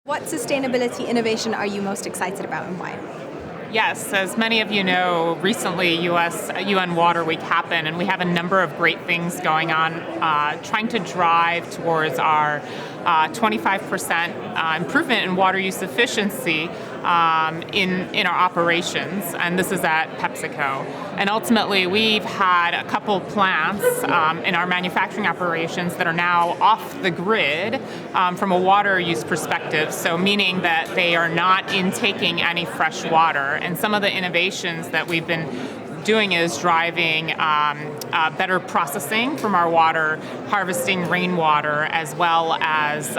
What sustainability innovation are you most excited about and why? Yes, as many of you know, recently UN Water Week happened, and we have a number of great things going on, trying to drive towards our 25% improvement in water use efficiency in our operations, and this is at PepsiCo. And ultimately, we've had a couple plants in our manufacturing operations that are now off the grid from a water use perspective, so meaning that they are not intaking any fresh water. And some of the innovations that we've been doing is driving better processing from our water, harvesting rainwater, as well as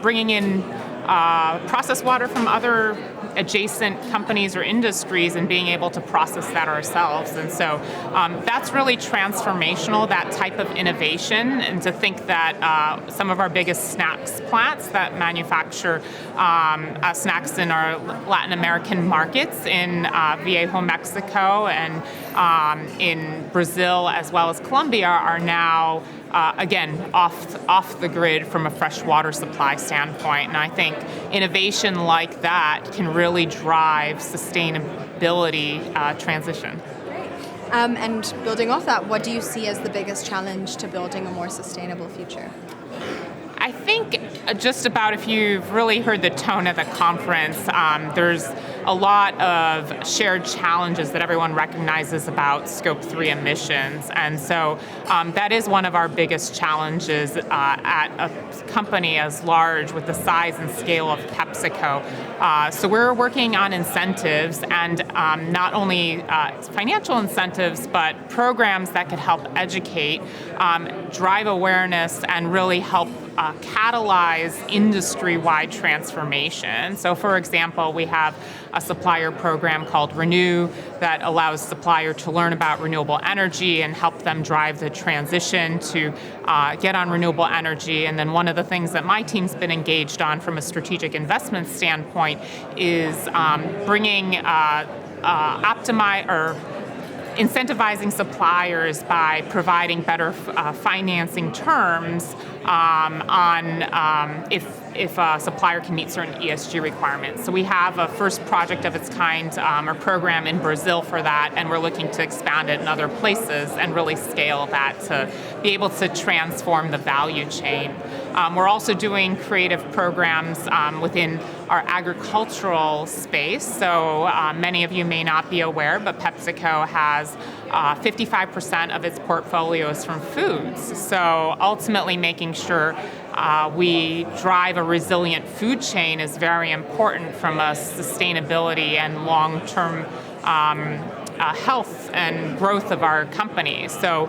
bringing in processed water from other adjacent companies or industries and being able to process that ourselves. And so that's really transformational, that type of innovation, and to think that some of our biggest snacks plants that manufacture snacks in our Latin American markets in Viejo, Mexico, and in Brazil as well as Colombia are now again, off the grid from a fresh water supply standpoint. And I think innovation like that can really drive sustainability transition. And building off that, what do you see as the biggest challenge to building a more sustainable future? I think just about, if you've really heard the tone at the conference, there's a lot of shared challenges that everyone recognizes about Scope 3 emissions. And so that is one of our biggest challenges at a company as large with the size and scale of PepsiCo. So we're working on incentives, and not only financial incentives, but programs that could help educate, drive awareness, and really help catalyze industry-wide transformation. So for example, we have a supplier program called Renew that allows supplier to learn about renewable energy and help them drive the transition to get on renewable energy. And then one of the things that my team's been engaged on from a strategic investment standpoint is bringing incentivizing suppliers by providing better financing terms on if a supplier can meet certain ESG requirements. So we have a first project of its kind or program in Brazil for that, and we're looking to expand it in other places and really scale that to be able to transform the value chain. We're also doing creative programs within our agricultural space. So many of you may not be aware, but PepsiCo has 55% of its portfolio is from foods. So ultimately making sure we drive a resilient food chain is very important from a sustainability and long-term health and growth of our company. So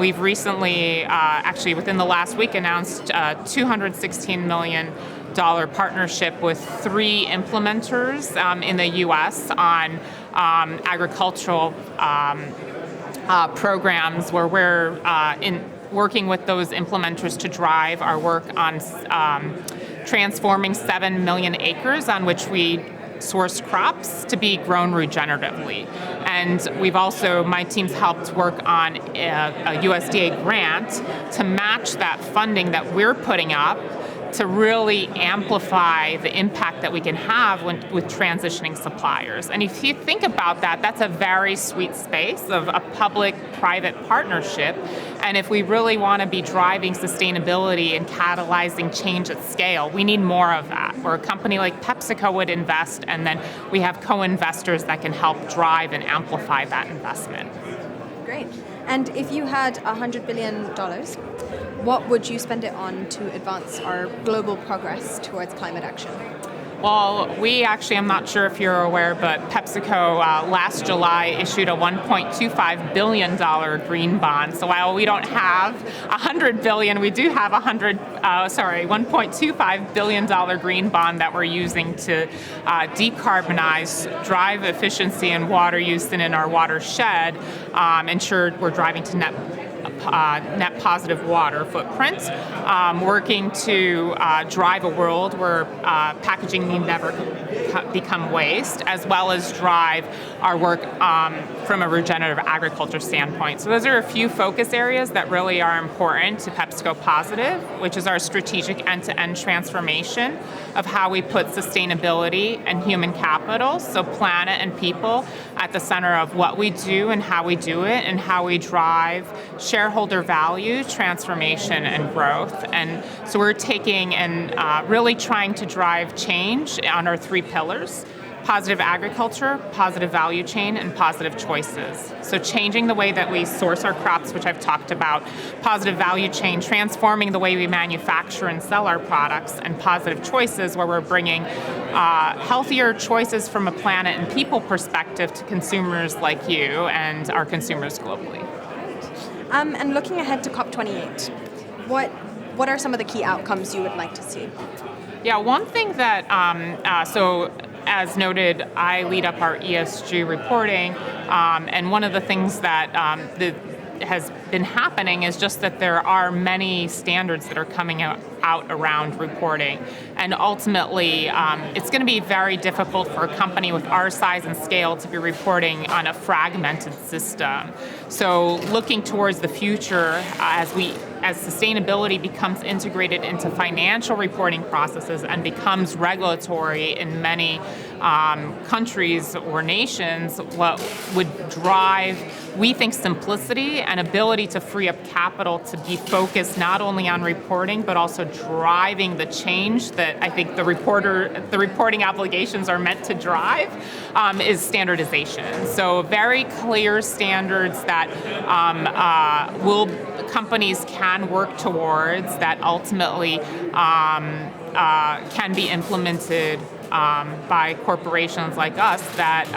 we've recently, actually within the last week, announced a $216 million partnership with 3 implementers in the U.S. on agricultural programs where we're working with those implementers to drive our work on transforming 7 million acres on which we source crops to be grown regeneratively. And we've also, my team's helped work on a USDA grant to match that funding that we're putting up to really amplify the impact that we can have with transitioning suppliers. And if you think about that, that's a very sweet space of a public-private partnership. And if we really want to be driving sustainability and catalyzing change at scale, we need more of that, where a company like PepsiCo would invest, and then we have co-investors that can help drive and amplify that investment. Great. And if you had $100 billion, what would you spend it on to advance our global progress towards climate action? Well, we actually, I'm not sure if you're aware, but PepsiCo last July issued a $1.25 billion green bond. So while we don't have $100 billion, we do have $1.25 billion green bond that we're using to decarbonize, drive efficiency in water use and in our watershed, ensure we're driving to net net positive water footprint, working to drive a world where packaging need never become waste, as well as drive our work from a regenerative agriculture standpoint. So those are a few focus areas that really are important to PepsiCo Positive, which is our strategic end-to-end transformation of how we put sustainability and human capital, so planet and people, at the center of what we do and how we do it, and how we drive shareholder value, transformation, and growth. And so we're taking and really trying to drive change on our three pillars: positive agriculture, positive value chain, and positive choices. So changing the way that we source our crops, which I've talked about, positive value chain, transforming the way we manufacture and sell our products, and positive choices, where we're bringing healthier choices from a planet and people perspective to consumers like you and our consumers globally. And looking ahead to COP28, what are some of the key outcomes you would like to see? Yeah, one thing that, as noted, I lead up our ESG reporting, and one of the things that has been happening is just that there are many standards that are coming out around reporting. And ultimately, it's going to be very difficult for a company with our size and scale to be reporting on a fragmented system. So looking towards the future, as sustainability becomes integrated into financial reporting processes and becomes regulatory in many countries or nations, what would drive, we think, simplicity and ability to free up capital to be focused not only on reporting, but also driving the change that I think the reporting obligations are meant to drive, is standardization. So very clear standards that companies can work towards, that ultimately can be implemented by corporations like us that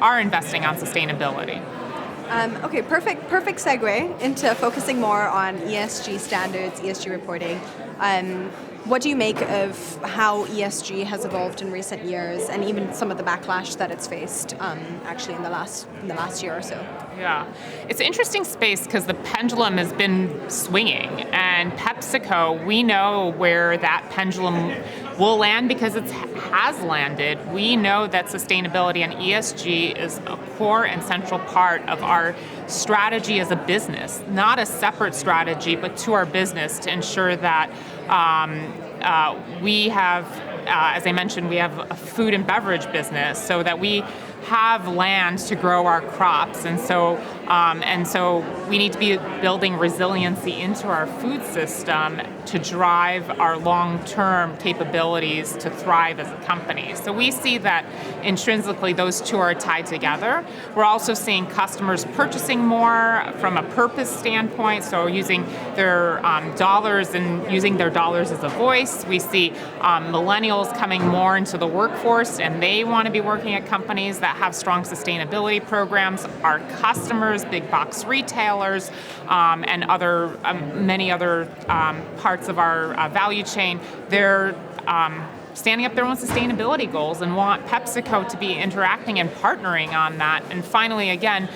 are investing on sustainability. Okay, perfect segue into focusing more on ESG standards, ESG reporting. What do you make of how ESG has evolved in recent years, and even some of the backlash that it's faced actually in the last year or so? Yeah, it's an interesting space because the pendulum has been swinging, and PepsiCo, we know where that pendulum will land because it has landed. We know that sustainability and ESG is a core and central part of our strategy as a business, not a separate strategy, but to our business to ensure that we have, as I mentioned, we have a food and beverage business, so that we have land to grow our crops, and so we need to be building resiliency into our food system to drive our long-term capabilities to thrive as a company. So we see that intrinsically those two are tied together. We're also seeing customers purchasing more from a purpose standpoint, so using their dollars and using their dollars as a voice. We see millennials coming more into the workforce, and they want to be working at companies that have strong sustainability programs. Our customers, big box retailers, and many other parts of our value chain, they're standing up their own sustainability goals and want PepsiCo to be interacting and partnering on that. And finally, again,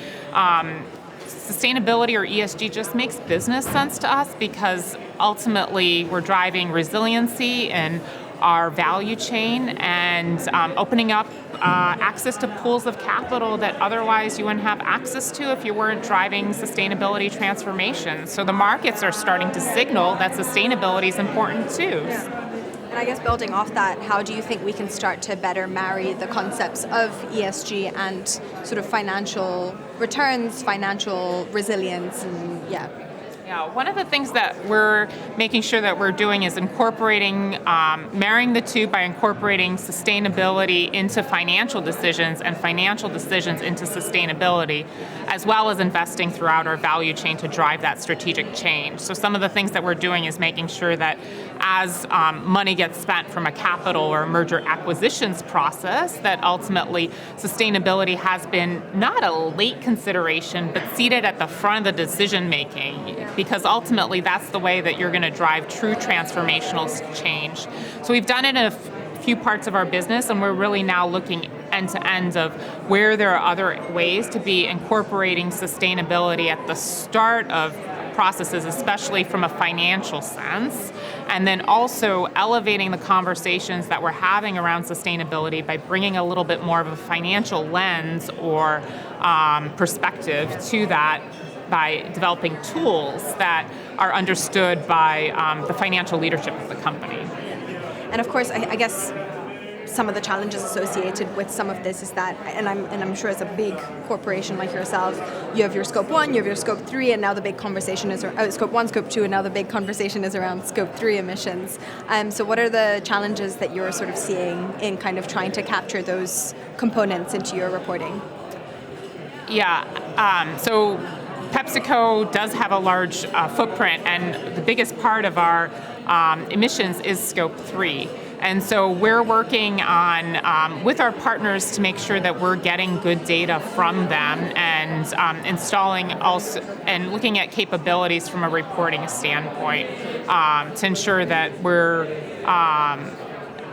sustainability or ESG just makes business sense to us because ultimately we're driving resiliency in our value chain and opening up access to pools of capital that otherwise you wouldn't have access to if you weren't driving sustainability transformation. So the markets are starting to signal that sustainability is important too. Yeah. And I guess building off that, how do you think we can start to better marry the concepts of ESG and sort of financial returns, financial resilience, and Yeah, one of the things that we're making sure that we're doing is incorporating, marrying the two by incorporating sustainability into financial decisions and financial decisions into sustainability, as well as investing throughout our value chain to drive that strategic change. So some of the things that we're doing is making sure that as money gets spent from a capital or merger acquisitions process, that ultimately sustainability has been not a late consideration, but seated at the front of the decision making, because ultimately that's the way that you're going to drive true transformational change. So we've done it in a few parts of our business, and we're really now looking end-to-end of where there are other ways to be incorporating sustainability at the start of processes, especially from a financial sense, and then also elevating the conversations that we're having around sustainability by bringing a little bit more of a financial lens or perspective to that by developing tools that are understood by the financial leadership of the company. And of course, I guess some of the challenges associated with some of this is that, and I'm sure as a big corporation like yourself, you have your scope 1, you have your scope 3, and now the big conversation is scope 1, scope 2, and now the big conversation is around scope 3 emissions. So what are the challenges that you're sort of seeing in kind of trying to capture those components into your reporting? Yeah, so PepsiCo does have a large footprint, and the biggest part of our emissions is scope 3. And so we're working on with our partners to make sure that we're getting good data from them and installing also and looking at capabilities from a reporting standpoint to ensure that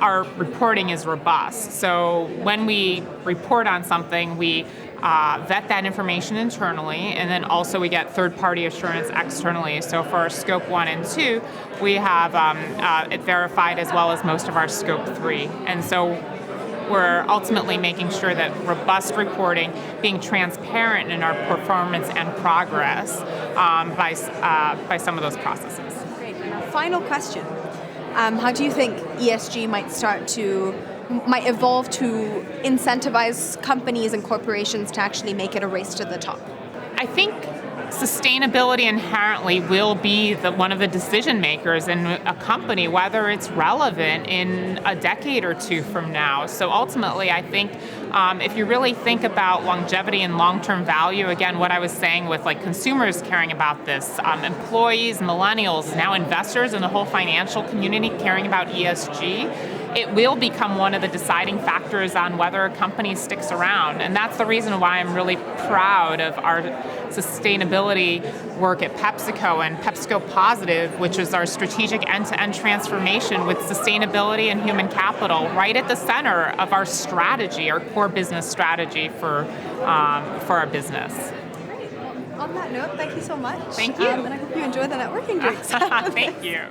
our reporting is robust. So when we report on something, we vet that information internally, and then also we get third-party assurance externally. So for our scope 1 and 2, we have it verified as well as most of our scope 3. And so we're ultimately making sure that robust reporting, being transparent in our performance and progress by some of those processes. Great. And our final question, how do you think ESG might evolve to incentivize companies and corporations to actually make it a race to the top? I think sustainability inherently will be one of the decision makers in a company, whether it's relevant in a decade or two from now. So ultimately, I think if you really think about longevity and long-term value, again, what I was saying with like consumers caring about this, employees, millennials, now investors, and the whole financial community caring about ESG, it will become one of the deciding factors on whether a company sticks around. And that's the reason why I'm really proud of our sustainability work at PepsiCo and PepsiCo Positive, which is our strategic end-to-end transformation with sustainability and human capital right at the center of our strategy, our core business strategy for our business. Great. Well, on that note, thank you so much. Thank you. And I hope you enjoy the networking drinks. Thank you.